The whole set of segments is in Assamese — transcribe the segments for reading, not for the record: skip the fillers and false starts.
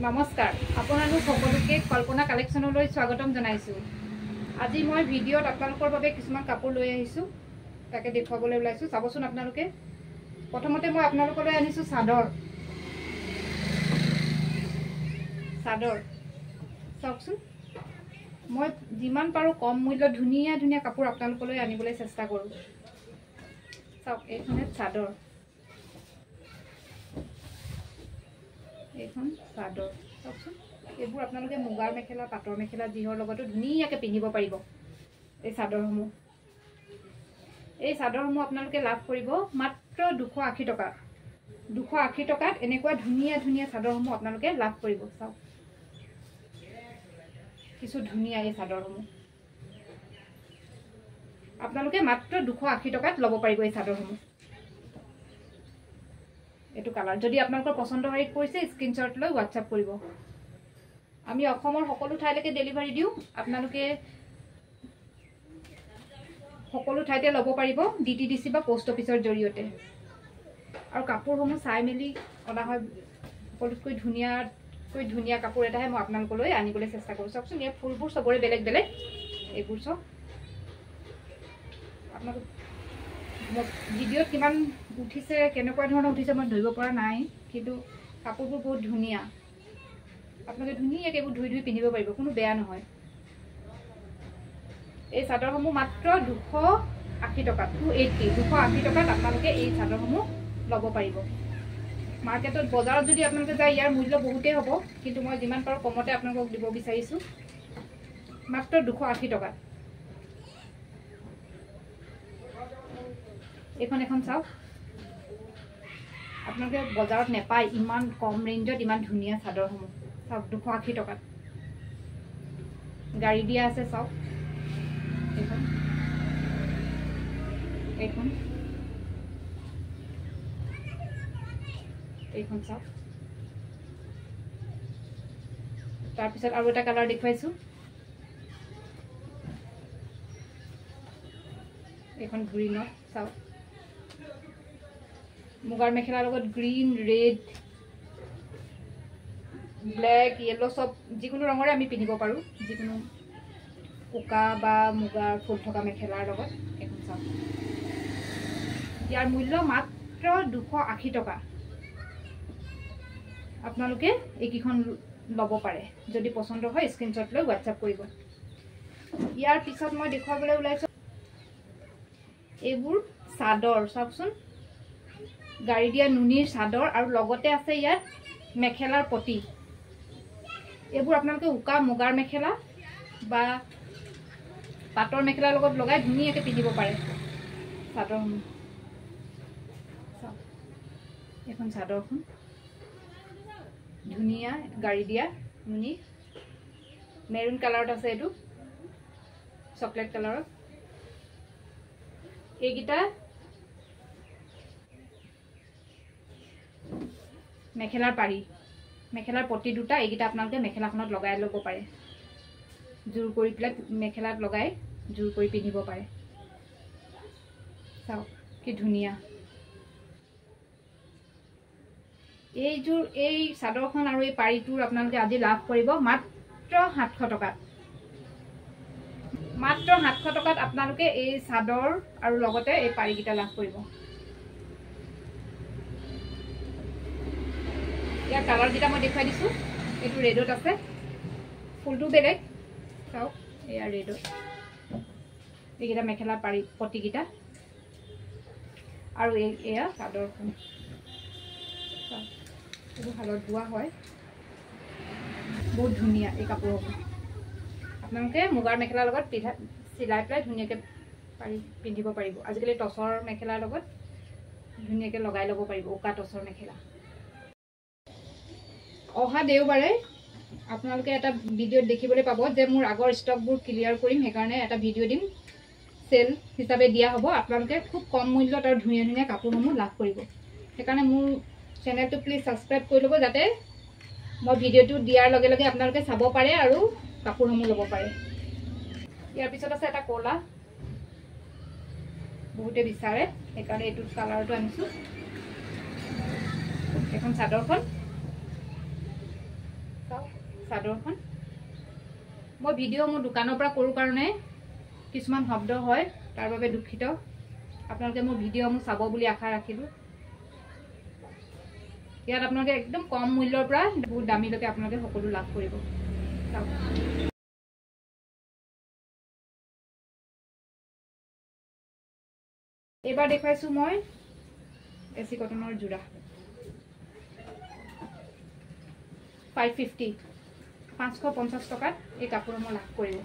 নমস্কাৰ আপোনালোক সকলোকে কল্পনা কালেকশ্যনলৈ স্বাগতম জনাইছোঁ। আজি মই ভিডিঅ'ত আপোনালোকৰ বাবে কিছুমান কাপোৰ লৈ আহিছোঁ, তাকে দেখুৱাবলৈ ওলাইছোঁ। চাবচোন আপোনালোকে। প্ৰথমতে মই আপোনালোকলৈ আনিছোঁ চাদৰ চাওকচোন। মই যিমান পাৰোঁ কম মূল্যত ধুনীয়া ধুনীয়া কাপোৰ আপোনালোকলৈ আনিবলৈ চেষ্টা কৰোঁ। চাওক, এইখনে চাদৰ, এইখন চাদৰ চাওকচোন। এইবোৰ আপোনালোকে মুগাৰ মেখেলা, পাটৰ মেখেলা যিহৰ লগতো ধুনীয়াকৈ পিন্ধিব পাৰিব। এই চাদৰসমূহ আপোনালোকে লাভ কৰিব মাত্ৰ 280 টকা। 280 টকাত এনেকুৱা ধুনীয়া ধুনীয়া চাদৰসমূহ আপোনালোকে লাভ কৰিব। চাওক, কিছু ধুনীয়া এই চাদৰসমূহ আপোনালোকে মাত্ৰ 280 টকাত ল'ব পাৰিব। এই চাদৰসমূহ এইটো কালাৰ, যদি আপোনালোকৰ পচন্দ হেৰিত পৰিছে স্ক্ৰীনশ্বট লৈ হোৱাটছআপ কৰিব। আমি অসমৰ সকলো ঠাইলৈকে ডেলিভাৰী দিওঁ। আপোনালোকে সকলো ঠাইতে ল'ব পাৰিব DTDC বা পোষ্ট অফিচৰ জৰিয়তে। আৰু কাপোৰসমূহ চাই মেলি অনা হয়। সকলোতকৈ ধুনীয়া কাপোৰ এটাহে মই আপোনালোকলৈ আনিবলৈ চেষ্টা কৰোঁ। চাওকচোন, ইয়াৰ ফুলবোৰ চবৰে বেলেগ বেলেগ। এইবোৰ চাওক, আপোনালোক ভিডিঅ'ত কিমান উঠিছে, কেনেকুৱা ধৰণৰ উঠিছে মই ধৰিব পৰা নাই, কিন্তু কাপোৰবোৰ বহুত ধুনীয়া। আপোনালোকে ধুনীয়াকৈ এইবোৰ ধুই পিন্ধিব পাৰিব, কোনো বেয়া নহয়। এই চাদৰসমূহ মাত্ৰ 280 টকাত, 280 টকাত আপোনালোকে এই চাদৰসমূহ ল'ব পাৰিব। মাৰ্কেটত, বজাৰত যদি আপোনালোকে যায় ইয়াৰ মূল্য বহুতেই হ'ব, কিন্তু মই যিমান পাৰোঁ কমতে আপোনালোকক দিব বিচাৰিছোঁ, মাত্ৰ 280 টকাত। এখন চাওক, আপোনালোকে বজাৰত নেপায় ইমান কম ৰেঞ্জত ইমান ধুনীয়া চাদৰসমূহ। চাওক, 280 টকাত গাড়ী দিয়া আছে। চাওক, এইখন চাওক। তাৰপিছত আৰু এটা কালাৰ দেখুৱাইছোঁ, এইখন গ্ৰীণত। চাওক, মুগাৰ মেখেলাৰ লগত গ্ৰীণ, ৰেড, ব্লেক, য়েল্লো চব যিকোনো ৰঙৰে আমি পিন্ধিব পাৰোঁ, যিকোনো উকা বা মুগাৰ ফুল থকা মেখেলাৰ লগত। এইখন চাওক, ইয়াৰ মূল্য মাত্ৰ 280 টকা। আপোনালোকে এইকেইখন ল'ব পাৰে, যদি পচন্দ হয় স্ক্ৰীনশ্বট লৈ হোৱাটছআপ কৰিব। ইয়াৰ পিছত মই দেখুৱাবলৈ ওলাইছোঁ এইবোৰ চাদৰ। চাওকচোন, গাড়ী দিয়া নুনিৰ চাদৰ, আৰু লগতে আছে ইয়াত মেখেলাৰ পটি। এইবোৰ আপোনালোকে উকা মুগাৰ মেখেলা বা পাটৰ মেখেলাৰ লগত লগাই ধুনীয়াকৈ পিন্ধিব পাৰে চাদৰসমূহ। চাওক, এইখন চাদৰখন ধুনীয়া, গাড়ী দিয়া নুনি, মেৰুন কালাৰত আছে, এইটো চকলেট কালাৰত। এইকেইটা মেখেলাৰ পাৰি, মেখেলাৰ পটি দুটা। এইকেইটা আপোনালোকে মেখেলাখনত লগাই ল'ব পাৰে, জোৰ কৰি পেলাই মেখেলাত লগাই জোৰ কৰি পিন্ধিব পাৰে। চাওক, কি ধুনীয়া। এই চাদৰখন আৰু এই পাৰিটোৰ আপোনালোকে আজি লাভ কৰিব মাত্ৰ 700 টকাত। মাত্ৰ 700 টকাত আপোনালোকে এই চাদৰ আৰু লগতে এই পাৰিকেইটা লাভ কৰিব। ইয়াৰ কালাৰকেইটা মই দেখুৱাই দিছোঁ। এইটো ৰেডত আছে, ফুলটো বেলেগ। চাওক, এয়া ৰেডত। এইকেইটা মেখেলা পাৰি পটিকেইটা, আৰু এয়া চাদৰখন। চাওক, এইবোৰ শালত বোৱা হয়, বহুত ধুনীয়া এই কাপোৰসমূহ। আপোনালোকে মুগাৰ মেখেলাৰ লগত চিলাই পেলাই ধুনীয়াকৈ পিন্ধিব পাৰিব। আজিকালি টচৰ মেখেলাৰ লগত ধুনীয়াকৈ লগাই ল'ব পাৰিব, উকা টচৰ মেখেলা। অহা দেওবাৰে আপোনালোকে এটা ভিডিঅ'ত দেখিবলৈ পাব যে মোৰ আগৰ ষ্টকবোৰ ক্লিয়াৰ কৰিম, সেইকাৰণে এটা ভিডিঅ' দিম, চেল হিচাপে দিয়া হ'ব। আপোনালোকে খুব কম মূল্যত আৰু ধুনীয়া ধুনীয়া কাপোৰসমূহ লাভ কৰিব। সেইকাৰণে মোৰ চেনেলটো প্লিজ ছাবস্ক্ৰাইব কৰি ল'ব, যাতে মই ভিডিঅ'টো দিয়াৰ লগে লগে আপোনালোকে চাব পাৰে আৰু কাপোৰসমূহ ল'ব পাৰে। ইয়াৰ পিছত আছে এটা ক'লা, বহুতে বিচাৰে, সেইকাৰণে এইটো কালাৰটো আনিছোঁ। এখন চাদৰখন চাদৰখন মই ভিডিঅ' মোৰ দোকানৰ পৰা কৰোঁ কাৰণে কিছুমান শব্দ হয়, তাৰ বাবে দুখিত। আপোনালোকে মোৰ ভিডিঅ' মোৰ চাব বুলি আশা ৰাখিলোঁ। ইয়াত আপোনালোকে একদম কম মূল্যৰ পৰা বহুত দামীলৈকে আপোনালোকে সকলো লাভ কৰিব। এইবাৰ দেখুৱাইছোঁ মই এচি কটনৰ যোৰা 550 550 টকাত এই কাপোৰসমূহ লাভ কৰিব।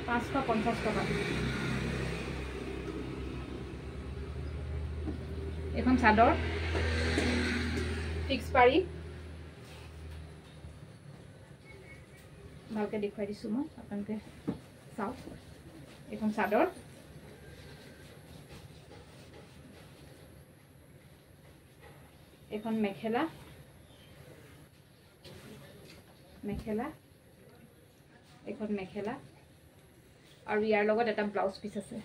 550 টকা। এখন চাদৰ ফিক্স পাৰি ভালকে দেখুৱাই দিছোঁ মই, আপোনালোকে চাওক। এখন চাদৰ এখন মেখেলা এখন মেখেলা আৰু ইয়াৰ লগত এটা ব্লাউজ পিচ আছে।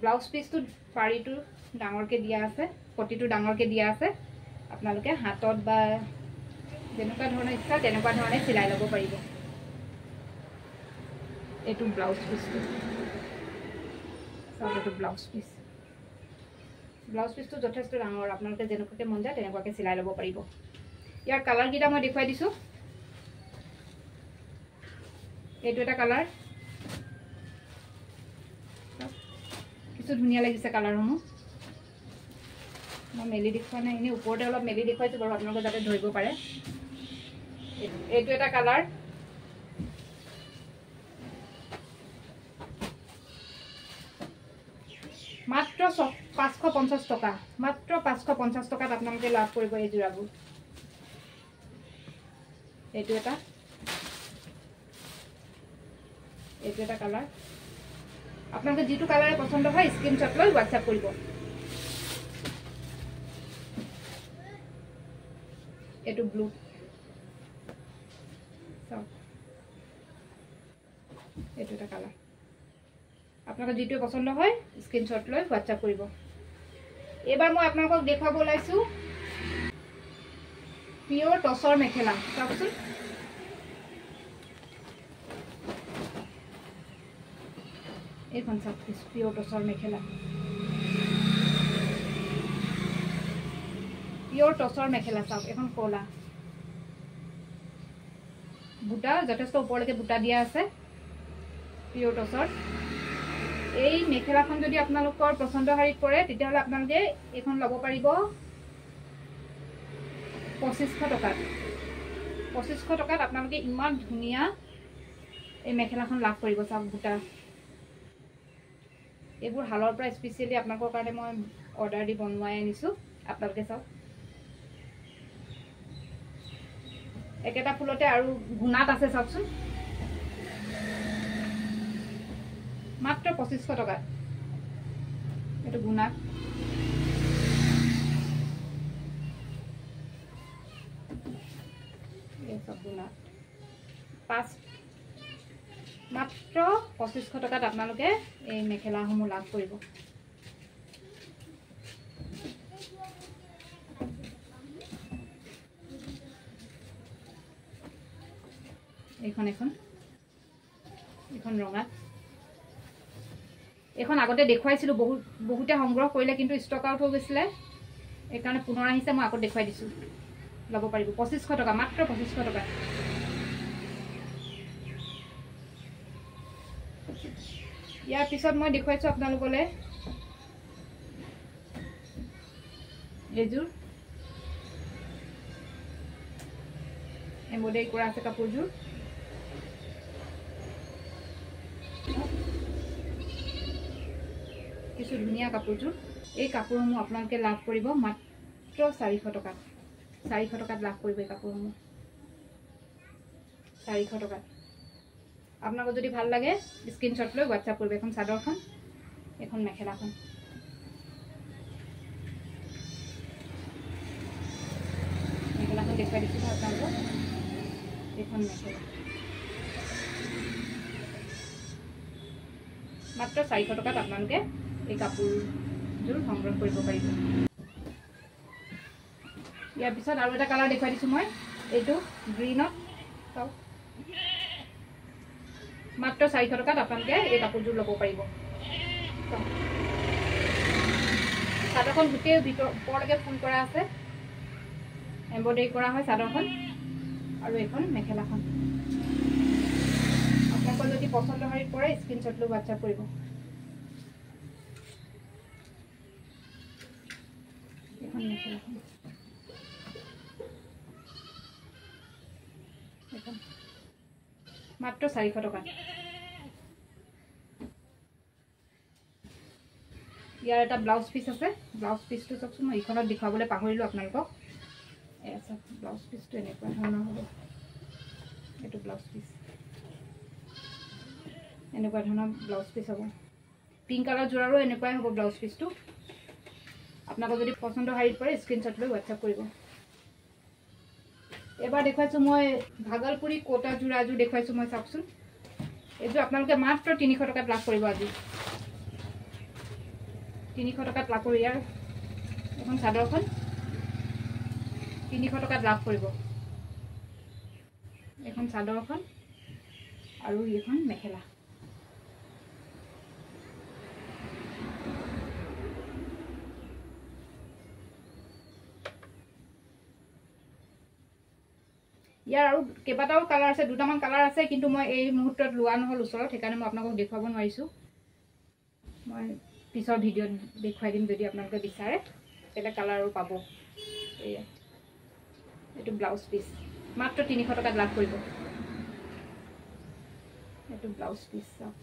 ব্লাউজ পিচটো পাৰিটো ডাঙৰকৈ দিয়া আছে, পটিটো ডাঙৰকৈ দিয়া আছে। আপোনালোকে হাতত বা যেনেকুৱা ধৰণৰ ইচ্ছা তেনেকুৱা ধৰণে চিলাই ল'ব পাৰিব। এইটো ব্লাউজ পিচটো চাওক, এইটো ব্লাউজ পিচটো যথেষ্ট ডাঙৰ। আপোনালোকে যেনেকুৱাকৈ মন যায় তেনেকুৱাকৈ চিলাই ল'ব পাৰিব। ইয়াৰ কালাৰকেইটা মই দেখুৱাই দিছোঁ। এইটো এটা কালাৰ, কিছু ধুনীয়া লাগিছে কালাৰসমূহ। মই মেলি দেখুওৱা নাই, এনেই ওপৰতে অলপ মেলি দেখুৱাইছোঁ বাৰু, আপোনালোকে যাতে ধৰিব পাৰে। এইটো এটা কালাৰ, মাত্ৰ 550 টকা। মাত্ৰ 550 টকাত আপোনালোকে লাভ কৰিব এই যোৰাবোৰ। এইটো এটা কালাৰ। আপোনালোকে যিটো কালাৰে পচন্দ হয় স্ক্ৰীনশ্বট লৈ হোৱাটছআপ কৰিব। এইটো ব্লু, চাওক এইটো এটা কালাৰ। আপোনালোকৰ যিটো পচন্দ হয় স্ক্ৰীনশ্বট লৈ হোৱাটছআপ কৰিব। এইবাৰ মই আপোনালোকক দেখুৱাব ওলাইছোঁ পিয়ৰ টচৰ মেখেলা। চাওকচোন, এইখন চাওক, পিয়ৰ টচৰ মেখেলা। পিয়ৰ টচৰ মেখেলা চাওক, এখন ক'লা বুটা, যথেষ্ট ওপৰলৈকে বুটা দিয়া আছে। পিয়ৰ টচৰ এই মেখেলাখন যদি আপোনালোকৰ পচন্দ শাৰীত পৰে তেতিয়াহ'লে আপোনালোকে এইখন ল'ব পাৰিব 2500 টকাত। 2500 টকাত আপোনালোকে ইমান ধুনীয়া এই মেখেলাখন লাভ কৰিব। চাওক বুটা, এইবোৰ হালৰ পৰা স্পেচিয়েলি আপোনালোকৰ কাৰণে মই অৰ্ডাৰ দি বনোৱাই আনিছোঁ। আপোনালোকে চাওক, একেটা ফুলতে আৰু গুণাত আছে। চাওকচোন, মাত্ৰ 2500 টকাত। এইটো গুণাত, এই চব গুণাত মাত্ৰ 2500 টকাত আপোনালোকে এই মেখেলাসমূহ লাভ কৰিব। এখন ৰঙাত, এখন আগতে দেখুৱাইছিলোঁ, বহুতে সংগ্ৰহ কৰিলে কিন্তু ষ্টক আউট হৈ গৈছিলে। এইকাৰণে পুনৰ আহিছে, মই আকৌ দেখুৱাই দিছোঁ। ল'ব পাৰিব 2500 টকা, মাত্ৰ 2500 টকা। ইয়াৰ পিছত মই দেখুৱাইছোঁ আপোনালোকলৈ এইযোৰ এম্ব্ৰইডাৰী কৰা আছে কাপোৰযোৰ। কিছু ধুনীয়া কাপোৰযোৰ। এই কাপোৰসমূহ আপোনালোকে লাভ কৰিব মাত্ৰ 400 টকাত। 400 টকাত লাভ কৰিব এই কাপোৰসমূহ, 400 টকাত। আপোনালোকৰ যদি ভাল লাগে স্ক্ৰীনশ্বট লৈ হোৱাটছআপ কৰিব। এখন চাদৰখন, এখন মেখেলাখন। মেখেলাখন দেখুৱাই দিছোঁ আপোনালোকক। এইখন মেখেলা মাত্ৰ 400 টকাত আপোনালোকে এই কাপোৰযোৰ সংগ্ৰহ কৰিব পাৰিব। ইয়াৰ পিছত আৰু এটা কালাৰ দেখুৱাই দিছোঁ মই, এইটো গ্ৰীনত। চাওক, মাত্ৰ 400 টকাত আপোনালোকে এই কাপোৰযোৰ ল'ব পাৰিব। চাদৰখন গোটেই ওপৰলৈকে ফুল কৰা আছে, এম্ব্ৰইডাৰী কৰা হয় চাদৰখন, আৰু এইখন মেখেলাখন। আপোনালোকৰ যদি পচন্দ হয় পৰে স্ক্ৰীনশ্বট লৈ হোৱাটছআপ কৰিব। এইখন মেখেলাখন, এইখন মাত্ৰ 400 টকা। ইয়াৰ এটা ব্লাউজ পিচ আছে, ব্লাউজ পিচটো চাওকচোন, মই এইখনত দেখুৱাবলৈ পাহৰিলোঁ আপোনালোকক। এয়া চাওক, ব্লাউজ পিচটো এনেকুৱা ধৰণৰ হ'ব। এইটো ব্লাউজ পিচ, এনেকুৱা ধৰণৰ ব্লাউজ পিচ হ'ব। পিংক কালাৰ যোৰাৰো এনেকুৱাই হ'ব ব্লাউজ পিচটো। আপোনালোকৰ যদি পচন্দ শাৰীত পৰে স্ক্ৰীনশ্বট লৈ হোৱাটছআপ কৰিব। এবাৰ দেখুৱাইছোঁ মই ভাগলপুৰী কোটা যোৰা এযোৰ দেখুৱাইছোঁ মই, চাওকচোন। এইযোৰ আপোনালোকে মাত্ৰ 300 টকাত লাভ কৰিব। আজি 300 টকাত লাভ কৰিব। ইয়াৰ এখন চাদৰখন 300 টকাত লাভ কৰিব। এখন চাদৰখন আৰু এইখন মেখেলা। ইয়াৰ আৰু কেইবাটাও কালাৰ আছে, দুটামান কালাৰ আছে, কিন্তু মই এই মুহূৰ্তত লোৱা নহ'ল ওচৰত, সেইকাৰণে মই আপোনালোকক দেখুৱাব নোৱাৰিছোঁ। মই পিছৰ ভিডিঅ'ত দেখুৱাই দিম যদি আপোনালোকে বিচাৰে। বেলেগ কালাৰো পাব। এয়া, এইটো ব্লাউজ পিচ, মাত্ৰ 300 টকাত লাভ কৰিব। এইটো ব্লাউজ পিচ চাওক।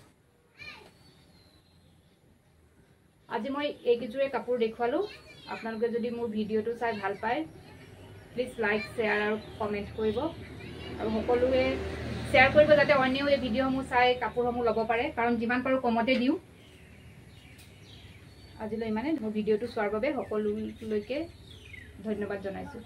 আজি মই এইকেইযোৰে কাপোৰ দেখুৱালোঁ। আপোনালোকে যদি মোৰ ভিডিঅ'টো চাই ভাল পায় প্লিজ লাইক, শ্বেয়াৰ আৰু কমেণ্ট কৰিব, আৰু সকলোৱে শ্বেয়াৰ কৰিব যাতে অন্যও এই ভিডিঅ'সমূহ চাই কাপোৰসমূহ ল'ব পাৰে, কাৰণ যিমান পাৰোঁ কমতে দিওঁ। আজিলৈ ইমানে। মোৰ ভিডিঅ'টো চোৱাৰ বাবে সকলোলৈকে ধন্যবাদ জনাইছোঁ।